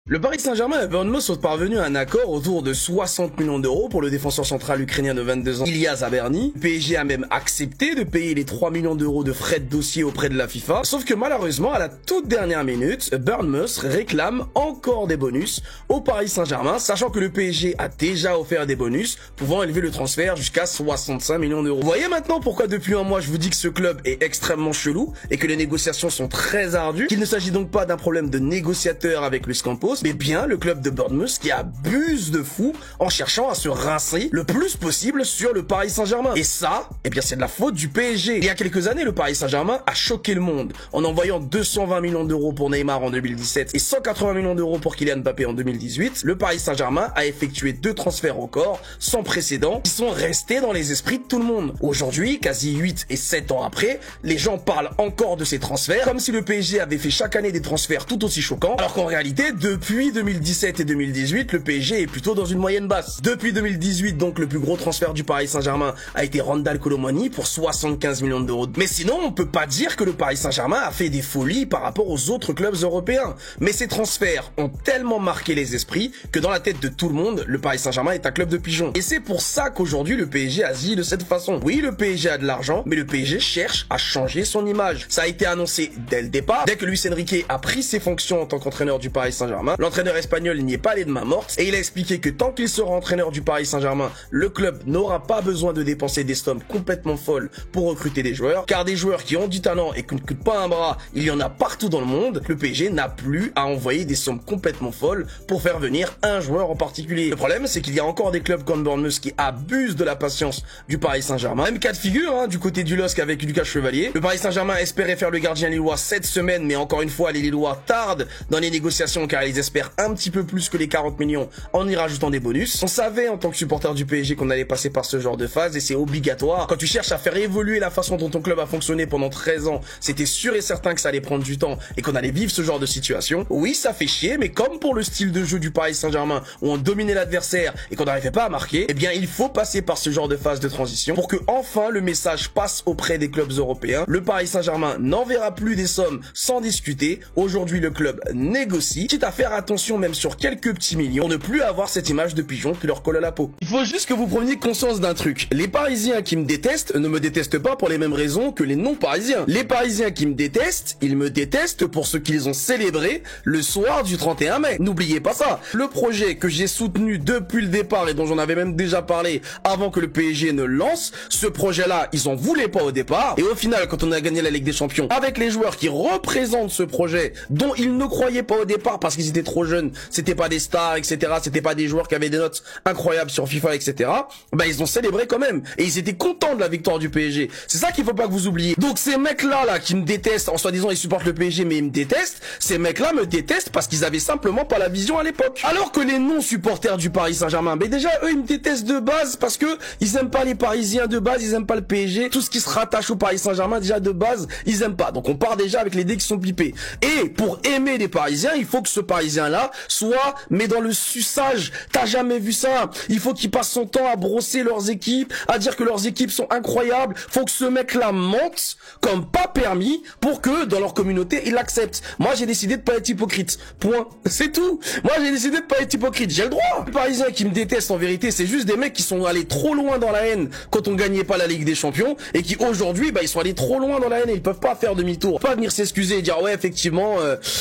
Le Paris Saint-Germain et Bournemouth sont parvenus à un accord autour de 60 millions d'euros pour le défenseur central ukrainien de 22 ans, Ilya Zaberny. Le PSG a même accepté de payer les 3 millions d'euros de frais de dossier auprès de la FIFA. Sauf que malheureusement, à la toute dernière minute, Bournemouth réclame encore des bonus au Paris Saint-Germain, sachant que le PSG a déjà offert des bonus pouvant élever le transfert jusqu'à 65 millions d'euros. Vous voyez maintenant pourquoi depuis un mois je vous dis que ce club est extrêmement chelou et que les négociations sont très ardues, qu'il ne s'agit donc pas d'un problème de négociateur avec Luis Campos, mais bien le club de Bournemouth qui abuse de fou en cherchant à se rincer le plus possible sur le Paris Saint-Germain. Et ça, eh bien c'est de la faute du PSG. Il y a quelques années, le Paris Saint-Germain a choqué le monde en envoyant 220 millions d'euros pour Neymar en 2017 et 180 millions d'euros pour Kylian Mbappé en 2018. Le Paris Saint-Germain a effectué 2 transferts records sans précédent qui sont restés dans les esprits de tout le monde. Aujourd'hui, quasi 8 et 7 ans après, les gens parlent encore de ces transferts comme si le PSG avait fait chaque année des transferts tout aussi choquants, alors qu'en réalité, depuis 2017 et 2018, le PSG est plutôt dans une moyenne basse. Depuis 2018, donc, le plus gros transfert du Paris Saint-Germain a été Randal Colomwani pour 75 millions d'euros. Mais sinon, on peut pas dire que le Paris Saint-Germain a fait des folies par rapport aux autres clubs européens. Mais ces transferts ont tellement marqué les esprits que dans la tête de tout le monde, le Paris Saint-Germain est un club de pigeons. Et c'est pour ça qu'aujourd'hui, le PSG agit de cette façon. Oui, le PSG a de l'argent, mais le PSG cherche à changer son image. Ça a été annoncé dès le départ. Dès que Luis Enrique a pris ses fonctions en tant qu'entraîneur du Paris Saint-Germain, l'entraîneur espagnol n'y est pas allé de main morte et il a expliqué que tant qu'il sera entraîneur du Paris Saint-Germain, le club n'aura pas besoin de dépenser des sommes complètement folles pour recruter des joueurs, car des joueurs qui ont du talent et qui ne coûtent pas un bras, il y en a partout dans le monde. Le PSG n'a plus à envoyer des sommes complètement folles pour faire venir un joueur en particulier. Le problème, c'est qu'il y a encore des clubs comme Bournemouth qui abusent de la patience du Paris Saint-Germain. Même cas de figure du côté du LOSC avec Lucas Chevalier. Le Paris Saint-Germain espérait faire le gardien lillois cette semaine, mais encore une fois, les Lillois tardent dans les négociations car ils espèrent un petit peu plus que les 40 millions en y rajoutant des bonus. On savait en tant que supporter du PSG qu'on allait passer par ce genre de phase et c'est obligatoire. Quand tu cherches à faire évoluer la façon dont ton club a fonctionné pendant 13 ans, c'était sûr et certain que ça allait prendre du temps et qu'on allait vivre ce genre de situation. Oui, ça fait chier, mais comme pour le style de jeu du Paris Saint-Germain où on dominait l'adversaire et qu'on n'arrivait pas à marquer, eh bien il faut passer par ce genre de phase de transition pour que enfin le message passe auprès des clubs européens. Le Paris Saint-Germain n'enverra plus des sommes sans discuter. Aujourd'hui, le club négocie, quitte à faire attention même sur quelques petits millions pour ne plus avoir cette image de pigeon qui leur colle à la peau. Il faut juste que vous preniez conscience d'un truc. Les Parisiens qui me détestent ne me détestent pas pour les mêmes raisons que les non-parisiens. Les Parisiens qui me détestent, ils me détestent pour ce qu'ils ont célébré le soir du 31 mai. N'oubliez pas ça. Le projet que j'ai soutenu depuis le départ et dont j'en avais même déjà parlé avant que le PSG ne lance, ce projet-là, ils en voulaient pas au départ. Et au final, quand on a gagné la Ligue des Champions, avec les joueurs qui représentent ce projet, dont ils ne croyaient pas au départ parce qu'ils étaient trop jeunes, c'était pas des stars, etc. C'était pas des joueurs qui avaient des notes incroyables sur FIFA, etc. Bah ils ont célébré quand même et ils étaient contents de la victoire du PSG. C'est ça qu'il faut pas que vous oubliez. Donc ces mecs-là qui me détestent, en soi-disant ils supportent le PSG mais ils me détestent, ces mecs-là me détestent parce qu'ils avaient simplement pas la vision à l'époque. Alors que les non-supporters du Paris Saint-Germain, mais déjà eux ils me détestent de base parce que ils aiment pas les Parisiens de base, ils aiment pas le PSG, tout ce qui se rattache au Paris Saint-Germain déjà de base ils aiment pas. Donc on part déjà avec les dés qui sont pipés. Et pour aimer les Parisiens, il faut que ce Parisien-là soit mais dans le suçage. T'as jamais vu ça? Il faut qu'ils passent son temps à brosser leurs équipes, à dire que leurs équipes sont incroyables. Faut que ce mec-là mente comme pas permis pour que dans leur communauté ils l'acceptent. Moi j'ai décidé de pas être hypocrite. Point. C'est tout. Moi j'ai décidé de pas être hypocrite. J'ai le droit. Les Parisiens qui me détestent en vérité, c'est juste des mecs qui sont allés trop loin dans la haine quand on gagnait pas la Ligue des Champions et qui aujourd'hui ils sont allés trop loin dans la haine et ils peuvent pas faire demi-tour. Pas venir s'excuser et dire ouais effectivement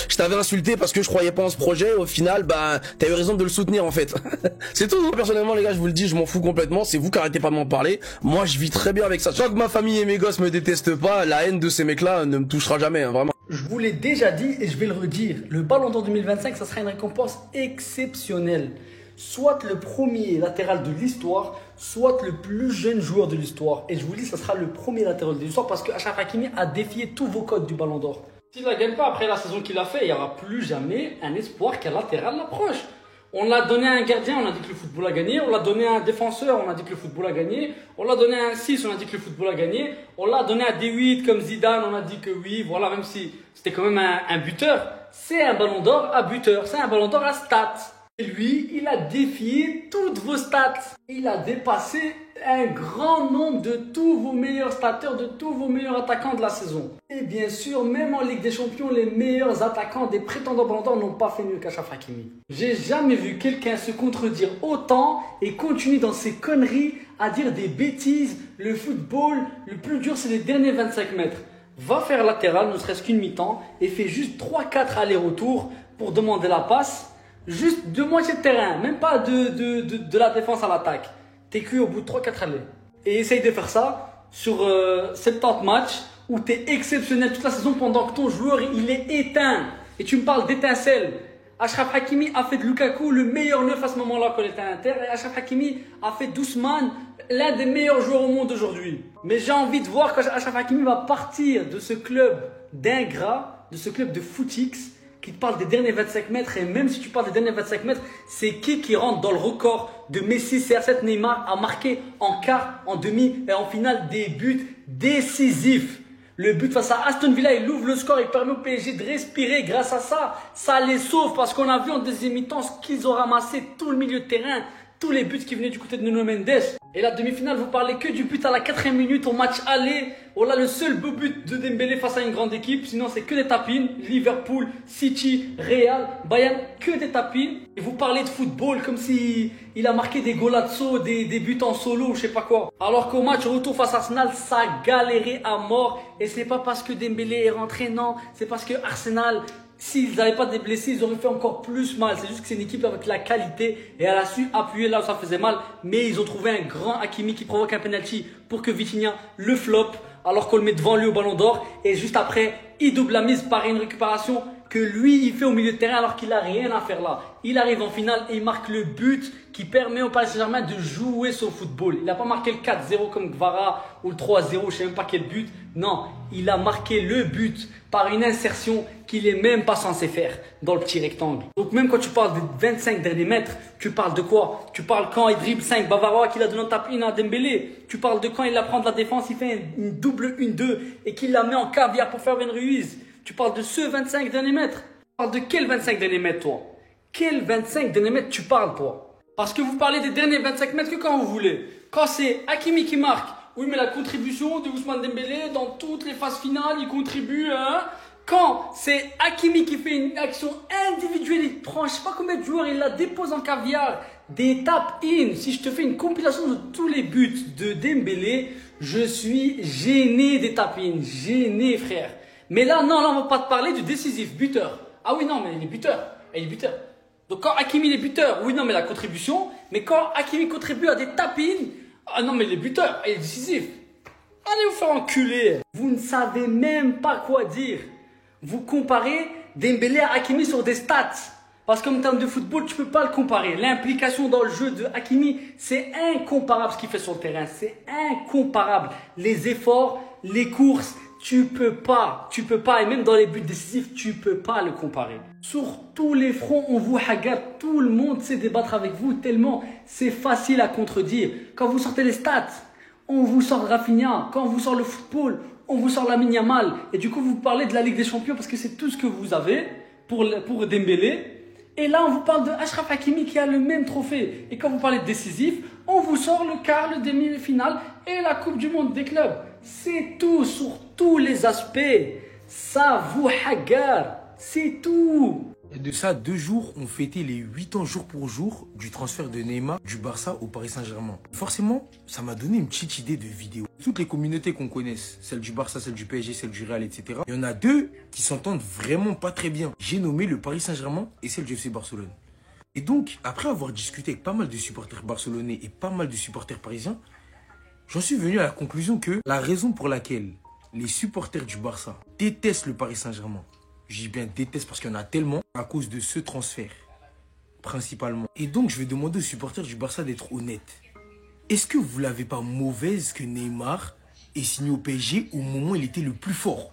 je t'avais insulté parce que je croyais pas en ce projet. Au final t'as eu raison de le soutenir en fait. C'est tout. Personnellement les gars, je vous le dis, je m'en fous complètement. C'est vous qui arrêtez pas de m'en parler. Moi je vis très bien avec ça. Tant que ma famille et mes gosses me détestent pas, la haine de ces mecs là ne me touchera jamais, vraiment. Je vous l'ai déjà dit et je vais le redire. Le Ballon d'Or 2025, ça sera une récompense exceptionnelle. Soit le premier latéral de l'histoire, soit le plus jeune joueur de l'histoire. Et je vous dis, ça sera le premier latéral de l'histoire parce que Achraf Hakimi a défié tous vos codes du Ballon d'Or. S'il ne la gagne pas après la saison qu'il a fait, il n'y aura plus jamais un espoir qu'un latéral l'approche. On l'a donné à un gardien, on a dit que le football a gagné. On l'a donné à un défenseur, on a dit que le football a gagné. On l'a donné à un 6, on a dit que le football a gagné. On l'a donné à des 8 comme Zidane, on a dit que oui, voilà, même si c'était quand même un buteur. C'est un ballon d'or à buteur, c'est un ballon d'or à stats. Et lui, il a défié toutes vos stats. Il a dépassé un grand nombre de tous vos meilleurs stateurs, de tous vos meilleurs attaquants de la saison. Et bien sûr, même en Ligue des Champions, les meilleurs attaquants des prétendants Ballon d'Or n'ont pas fait mieux qu'Achraf Hakimi. J'ai jamais vu quelqu'un se contredire autant et continuer dans ses conneries à dire des bêtises. Le football, le plus dur, c'est les derniers 25 mètres. Va faire latéral, ne serait-ce qu'une mi-temps, et fais juste 3-4 allers-retours pour demander la passe. Juste de moitié de terrain, même pas de la défense à l'attaque. T'es cuit au bout de 3-4 allées. Et essaye de faire ça sur 70 matchs où t'es exceptionnel toute la saison pendant que ton joueur il est éteint. Et tu me parles d'étincelle. Achraf Hakimi a fait de Lukaku le meilleur neuf à ce moment-là quand il était à l'Inter. Et Achraf Hakimi a fait d'Ousmane l'un des meilleurs joueurs au monde aujourd'hui. Mais j'ai envie de voir quand Achraf Hakimi va partir de ce club d'ingrats, de ce club de footix, qui te parle des derniers 25 mètres. Et même si tu parles des derniers 25 mètres, c'est qui rentre dans le record de Messi, CR7, Neymar à marquer en quart, en demi et en finale des buts décisifs. Le but face à Aston Villa, il ouvre le score, il permet au PSG de respirer. Grâce à ça, ça les sauve parce qu'on a vu en deuxième mi-temps ce qu'ils ont ramassé, tout le milieu de terrain, tous les buts qui venaient du côté de Nuno Mendes. Et la demi-finale, vous parlez que du but à la 4e minute au match aller. Oh là, le seul beau but de Dembélé face à une grande équipe. Sinon, c'est que des tapines. Liverpool, City, Real, Bayern, que des tapines. Et vous parlez de football comme si il a marqué des golazzo, des buts en solo, je sais pas quoi. Alors qu'au match retour face à Arsenal, ça a galéré à mort. Et c'est pas parce que Dembélé est rentré, non. C'est parce que Arsenal, s'ils n'avaient pas des blessés, ils auraient fait encore plus mal. C'est juste que c'est une équipe avec la qualité et elle a su appuyer là où ça faisait mal. Mais ils ont trouvé un grand Hakimi qui provoque un penalty pour que Vitinha le flop alors qu'on le met devant lui au Ballon d'Or. Et juste après, il double la mise par une récupération que lui, il fait au milieu de terrain alors qu'il n'a rien à faire là. Il arrive en finale et il marque le but qui permet au Paris Saint-Germain de jouer son football. Il n'a pas marqué le 4-0 comme Gvara ou le 3-0, je ne sais même pas quel but. Non, il a marqué le but par une insertion qu'il n'est même pas censé faire dans le petit rectangle. Donc même quand tu parles des 25 derniers mètres, tu parles de quoi? Tu parles quand il dribble 5 Bavarois qu'il a donné en tapine à Dembélé. Tu parles de quand il apprend de la défense, il fait une double 1-2 et qu'il la met en caviar pour faire Ben Ruiz. Tu parles de ce 25 derniers mètres. Tu parles de quel 25 derniers mètres, toi? Quel 25 derniers mètres tu parles, toi? Parce que vous parlez des derniers 25 mètres que quand vous voulez. Quand c'est Hakimi qui marque, oui, mais la contribution de Ousmane Dembélé dans toutes les phases finales, il contribue, hein. Quand c'est Hakimi qui fait une action individuelle, il prend je sais pas combien de joueurs, il la dépose en caviar, des tap-in. Si je te fais une compilation de tous les buts de Dembélé, je suis gêné des tap-in, gêné, frère. Mais là, non, là, on va pas te parler du décisif, buteur. Ah oui, non, mais il est buteur. Il est buteur. Donc quand Hakimi est buteur, oui, non, mais la contribution. Mais quand Hakimi contribue à des tapines, ah non, mais il est buteur, il est décisif. Allez vous faire enculer. Vous ne savez même pas quoi dire. Vous comparez Dembélé à Hakimi sur des stats. Parce qu'en termes de football, tu peux pas le comparer. L'implication dans le jeu de Hakimi, c'est incomparable ce qu'il fait sur le terrain. C'est incomparable. Les efforts, les courses, tu peux pas, et même dans les buts décisifs, tu peux pas le comparer. Sur tous les fronts, on vous hagarde, tout le monde sait débattre avec vous tellement c'est facile à contredire. Quand vous sortez les stats, on vous sort Rafinha. Quand on vous sort le football, on vous sort Lamine Yamal. Et du coup, vous parlez de la Ligue des Champions parce que c'est tout ce que vous avez pour Dembélé. Et là, on vous parle de Achraf Hakimi qui a le même trophée. Et quand vous parlez de décisif, on vous sort le quart, le demi-finale et la Coupe du Monde des clubs. C'est tout, sur tous les aspects. Ça vous hagarde. C'est tout. Et de ça, 2 jours, on fêtait les 8 ans jour pour jour du transfert de Neymar du Barça au Paris Saint-Germain. Forcément, ça m'a donné une petite idée de vidéo. Toutes les communautés qu'on connaisse, celle du Barça, celle du PSG, celle du Real, etc. Il y en a 2 qui s'entendent vraiment pas très bien. J'ai nommé le Paris Saint-Germain et celle du FC Barcelone. Et donc, après avoir discuté avec pas mal de supporters barcelonais et pas mal de supporters parisiens, j'en suis venu à la conclusion que la raison pour laquelle les supporters du Barça détestent le Paris Saint-Germain, je dis bien détestent parce qu'il y en a tellement, à cause de ce transfert, principalement. Et donc, je vais demander aux supporters du Barça d'être honnêtes. Est-ce que vous l'avez pas mauvaise que Neymar ait signé au PSG au moment où il était le plus fort?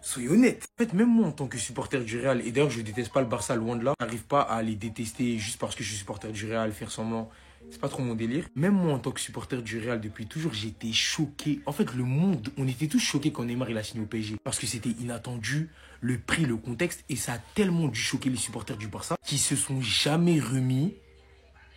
Soyez honnête. En fait, même moi, en tant que supporter du Real, et d'ailleurs, je ne déteste pas le Barça, loin de là, je n'arrive pas à les détester juste parce que je suis supporter du Real, faire semblant. c'est pas trop mon délire. Même moi, en tant que supporter du Real depuis toujours, j'étais choqué. En fait, le monde, on était tous choqués quand Neymar il a signé au PSG. Parce que c'était inattendu, le prix, le contexte. Et ça a tellement dû choquer les supporters du Barça qui se sont jamais remis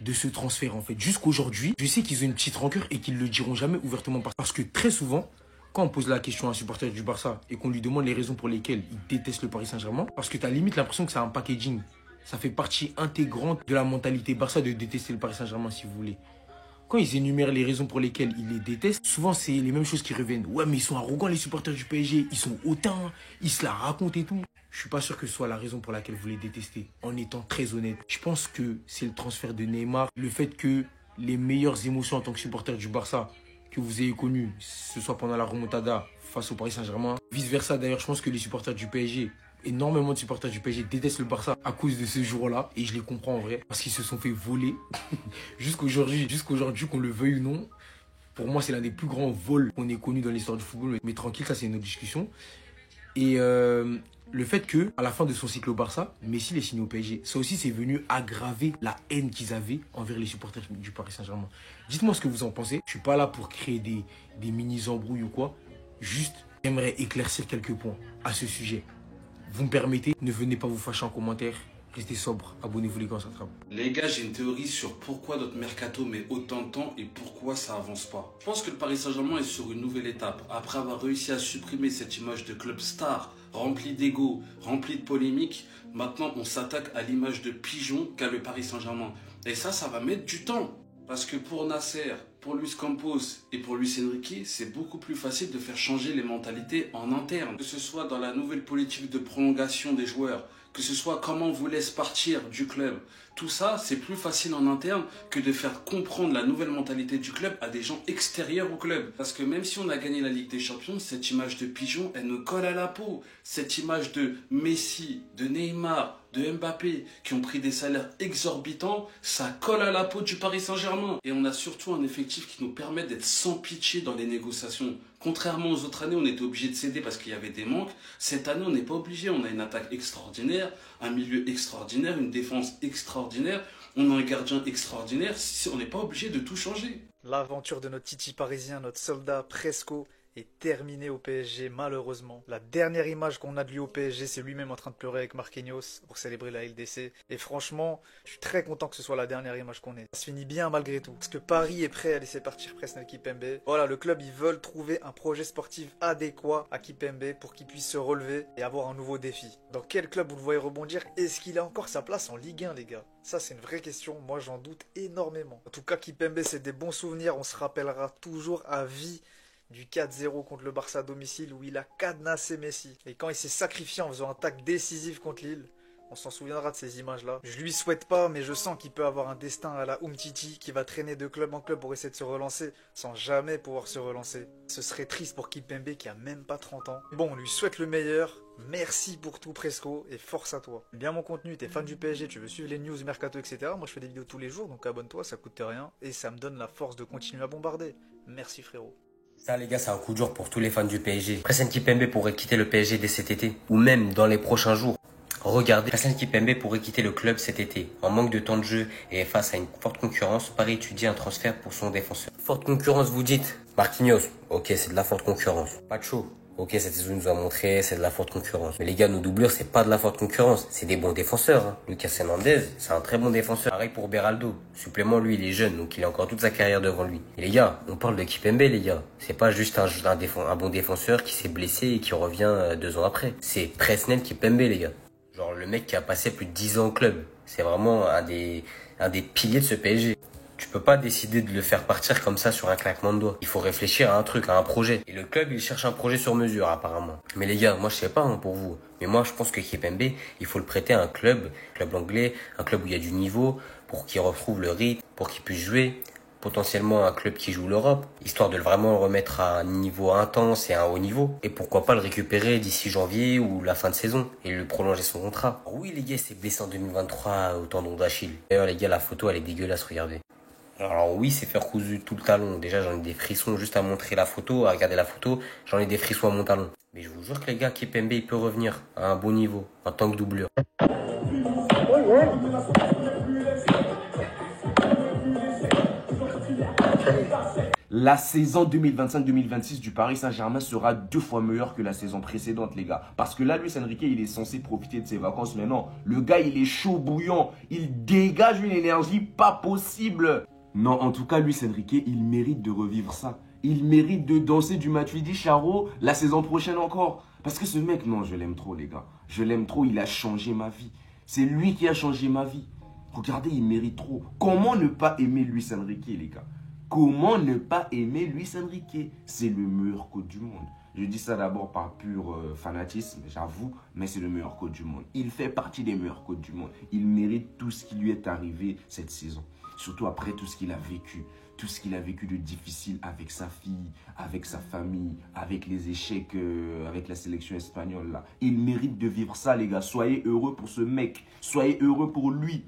de ce transfert, en fait. Jusqu'aujourd'hui, je sais qu'ils ont une petite rancœur et qu'ils le diront jamais ouvertement. Parce que très souvent, quand on pose la question à un supporter du Barça et qu'on lui demande les raisons pour lesquelles il déteste le Paris Saint-Germain, parce que tu as limite l'impression que c'est un packaging. Ça fait partie intégrante de la mentalité Barça de détester le Paris Saint-Germain, si vous voulez. Quand ils énumèrent les raisons pour lesquelles ils les détestent, souvent c'est les mêmes choses qui reviennent. Ouais, mais ils sont arrogants, les supporters du PSG, ils sont hautains, ils se la racontent et tout. Je suis pas sûr que ce soit la raison pour laquelle vous les détestez, en étant très honnête. Je pense que c'est le transfert de Neymar, le fait que les meilleures émotions en tant que supporter du Barça que vous ayez connues, ce soit pendant la remontada face au Paris Saint-Germain, vice-versa d'ailleurs, je pense que les supporters du PSG, énormément de supporters du PSG détestent le Barça à cause de ce jour-là. Et je les comprends en vrai. Parce qu'ils se sont fait voler. Jusqu'aujourd'hui, qu'on le veuille ou non. Pour moi, c'est l'un des plus grands vols qu'on ait connu dans l'histoire du football. Mais tranquille, ça c'est une autre discussion. Et le fait que, à la fin de son cycle au Barça, Messi les signé au PSG. Ça aussi, c'est venu aggraver la haine qu'ils avaient envers les supporters du Paris Saint-Germain. Dites-moi ce que vous en pensez. Je suis pas là pour créer des mini-embrouilles ou quoi. Juste, j'aimerais éclaircir quelques points à ce sujet. Vous me permettez, ne venez pas vous fâcher en commentaire. Restez sobre, abonnez-vous les gars, ça travaille. Les gars, j'ai une théorie sur pourquoi notre mercato met autant de temps et pourquoi ça avance pas. Je pense que le Paris Saint-Germain est sur une nouvelle étape. Après avoir réussi à supprimer cette image de club star, rempli d'ego, rempli de polémiques, maintenant on s'attaque à l'image de pigeon qu'a le Paris Saint-Germain. Et ça va mettre du temps. Parce que pour Nasser, pour Luis Campos et pour Luis Enrique, c'est beaucoup plus facile de faire changer les mentalités en interne. Que ce soit dans la nouvelle politique de prolongation des joueurs, que ce soit comment on vous laisse partir du club. Tout ça, c'est plus facile en interne que de faire comprendre la nouvelle mentalité du club à des gens extérieurs au club. Parce que même si on a gagné la Ligue des Champions, cette image de pigeon, elle nous colle à la peau. Cette image de Messi, de Neymar, de Mbappé, qui ont pris des salaires exorbitants, ça colle à la peau du Paris Saint-Germain. Et on a surtout un effectif qui nous permet d'être sans pitié dans les négociations. Contrairement aux autres années, on était obligé de céder parce qu'il y avait des manques. Cette année, on n'est pas obligé. On a une attaque extraordinaire, un milieu extraordinaire, une défense extraordinaire. On a un gardien extraordinaire. On n'est pas obligé de tout changer. L'aventure de notre Titi parisien, notre soldat Presco, est terminé au PSG malheureusement. La dernière image qu'on a de lui au PSG, c'est lui-même en train de pleurer avec Marquinhos pour célébrer la LDC. Et franchement, je suis très content que ce soit la dernière image qu'on ait. Ça se finit bien malgré tout. Parce que Paris est prêt à laisser partir Presnel Kimpembe. Voilà, le club, ils veulent trouver un projet sportif adéquat à Kimpembe pour qu'il puisse se relever et avoir un nouveau défi. Dans quel club vous le voyez rebondir? Est-ce qu'il a encore sa place en Ligue 1, les gars? Ça, c'est une vraie question. Moi, j'en doute énormément. En tout cas, Kimpembe, c'est des bons souvenirs. On se rappellera toujours à vie du 4-0 contre le Barça à domicile où il a cadenassé Messi. Et quand il s'est sacrifié en faisant un tacle décisif contre Lille, on s'en souviendra de ces images-là. Je lui souhaite pas, mais je sens qu'il peut avoir un destin à la Umtiti qui va traîner de club en club pour essayer de se relancer sans jamais pouvoir se relancer. Ce serait triste pour Kimpembe qui a même pas 30 ans. Bon, on lui souhaite le meilleur. Merci pour tout Presco et force à toi. Bien mon contenu, t'es fan du PSG, tu veux suivre les news, mercato, etc. Moi je fais des vidéos tous les jours, donc abonne-toi, ça coûte rien. Et ça me donne la force de continuer à bombarder. Merci frérot. Ça les gars, c'est un coup dur pour tous les fans du PSG. Presnel Kimpembe pourrait quitter le PSG dès cet été, ou même dans les prochains jours. Regardez, Presnel Kimpembe pourrait quitter le club cet été. En manque de temps de jeu et face à une forte concurrence, Paris étudie un transfert pour son défenseur. Forte concurrence, vous dites? Marquinhos, ok, c'est de la forte concurrence. Pacho, ok, cette saison nous a montré, c'est de la forte concurrence. Mais les gars, nos doublures, c'est pas de la forte concurrence. C'est des bons défenseurs. Hein. Lucas Hernandez, c'est un très bon défenseur. Pareil pour Beraldo. Supplément, lui, il est jeune, donc il a encore toute sa carrière devant lui. Et les gars, on parle de Kimpembe, les gars. C'est pas juste un bon défenseur qui s'est blessé et qui revient 2 ans après. C'est Presnel Kimpembe, les gars. Genre le mec qui a passé plus de 10 ans au club. C'est vraiment un des piliers de ce PSG. Tu peux pas décider de le faire partir comme ça sur un claquement de doigts. Il faut réfléchir à un truc, à un projet. Et le club, il cherche un projet sur mesure, apparemment. Mais les gars, moi je sais pas hein, pour vous. Mais moi je pense que Kimpembe, il faut le prêter à un club anglais, un club où il y a du niveau, pour qu'il retrouve le rythme, pour qu'il puisse jouer. Potentiellement un club qui joue l'Europe, histoire de vraiment le remettre à un niveau intense et à un haut niveau. Et pourquoi pas le récupérer d'ici janvier ou la fin de saison et lui prolonger son contrat. Alors oui les gars, il s'est blessé en 2023 au tendon d'Achille. D'ailleurs les gars, la photo elle est dégueulasse, regardez. Alors oui, c'est faire cousu tout le talon. Déjà j'en ai des frissons juste à montrer la photo, à regarder la photo, j'en ai des frissons à mon talon. Mais je vous jure que les gars, Kimpembe il peut revenir à un bon niveau en tant que doublure. La saison 2025-2026 du Paris Saint-Germain sera 2 fois meilleure que la saison précédente, les gars. Parce que là, Luis Enrique, il est censé profiter de ses vacances. Mais non, le gars, il est chaud bouillant. Il dégage une énergie pas possible. Non, en tout cas, Luis Enrique, il mérite de revivre ça. Il mérite de danser du Matuidi Charo la saison prochaine encore. Parce que ce mec, non, je l'aime trop, les gars. Je l'aime trop, il a changé ma vie. C'est lui qui a changé ma vie. Regardez, il mérite trop. Comment ne pas aimer Luis Enrique, les gars? Comment ne pas aimer Luis Enrique? C'est le meilleur coach du monde. Je dis ça d'abord par pur fanatisme, j'avoue, mais c'est le meilleur coach du monde. Il fait partie des meilleurs coachs du monde. Il mérite tout ce qui lui est arrivé cette saison. Surtout après tout ce qu'il a vécu. Tout ce qu'il a vécu de difficile avec sa fille, avec sa famille, avec les échecs, avec la sélection espagnole là. Il mérite de vivre ça, les gars. Soyez heureux pour ce mec. Soyez heureux pour lui.